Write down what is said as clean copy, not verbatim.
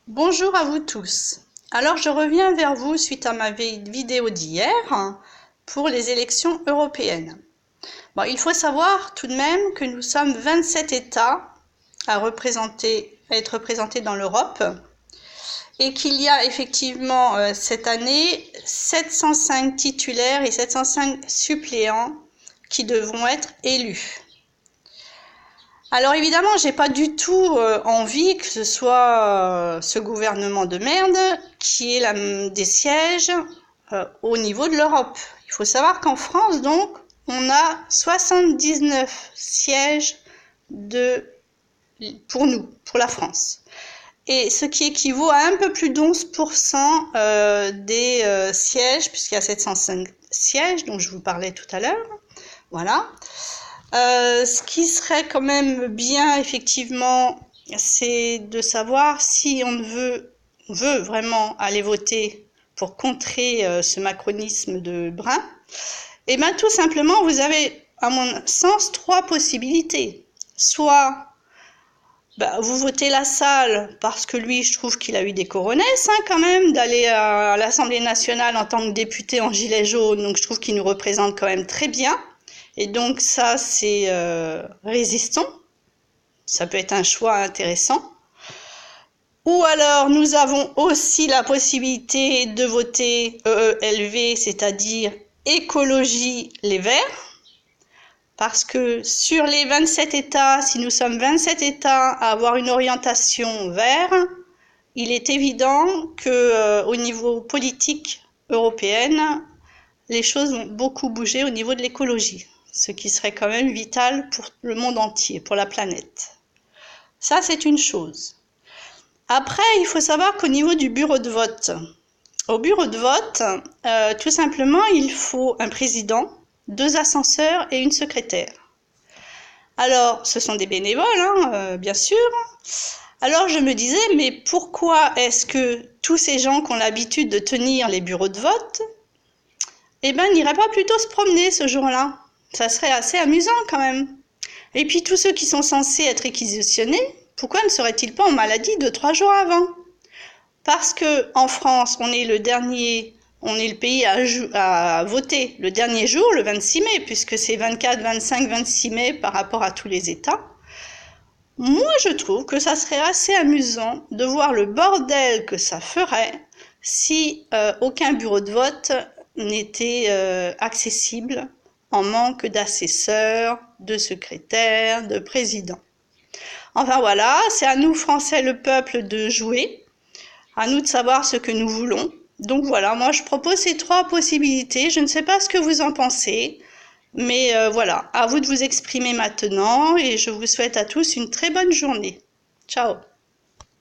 Bonjour à vous tous. Alors je reviens vers vous suite à ma vidéo d'hier pour les élections européennes. Bon, il faut savoir tout de même que nous sommes 27 États à être représentés dans l'Europe et qu'il y a effectivement cette année 705 titulaires et 705 suppléants qui devront être élus. Alors évidemment, j'ai pas du tout envie que ce soit ce gouvernement de merde qui ait des sièges au niveau de l'Europe. Il faut savoir qu'en France, donc, on a 79 sièges pour nous, pour la France. Et ce qui équivaut à un peu plus d'11% des sièges, puisqu'il y a 705 sièges dont je vous parlais tout à l'heure. Voilà. Ce qui serait quand même bien, effectivement, c'est de savoir si on veut vraiment aller voter pour contrer ce macronisme de Brun. Et bien, tout simplement, vous avez, à mon sens, trois possibilités. Soit vous votez Lassalle, parce que lui, je trouve qu'il a eu des coronesses, quand même, d'aller à l'Assemblée nationale en tant que député en gilet jaune, donc je trouve qu'il nous représente quand même très bien. Et donc ça, c'est résistant. Ça peut être un choix intéressant. Ou alors, nous avons aussi la possibilité de voter EELV, c'est-à-dire Écologie Les Verts. Parce que sur les 27 États, si nous sommes 27 États à avoir une orientation vert, il est évident qu'au niveau politique européen, les choses vont beaucoup bouger au niveau de l'écologie. Ce qui serait quand même vital pour le monde entier, pour la planète. Ça, c'est une chose. Après, il faut savoir qu'au niveau du bureau de vote, au bureau de vote, tout simplement, il faut un président, 2 ascenseurs et une secrétaire. Alors, ce sont des bénévoles, bien sûr. Alors, je me disais, mais pourquoi est-ce que tous ces gens qui ont l'habitude de tenir les bureaux de vote, n'iraient pas plutôt se promener ce jour-là ? Ça serait assez amusant quand même. Et puis tous ceux qui sont censés être réquisitionnés, pourquoi ne seraient-ils pas en maladie 2-3 jours avant? Parce que en France, on est le pays à voter le dernier jour, le 26 mai, puisque c'est 24, 25, 26 mai par rapport à tous les États. Moi, je trouve que ça serait assez amusant de voir le bordel que ça ferait si aucun bureau de vote n'était accessible en manque d'assesseurs, de secrétaires, de présidents. Enfin voilà, c'est à nous, Français, le peuple, de jouer, à nous de savoir ce que nous voulons. Donc voilà, moi je propose ces 3 possibilités, je ne sais pas ce que vous en pensez, mais voilà, à vous de vous exprimer maintenant et je vous souhaite à tous une très bonne journée. Ciao.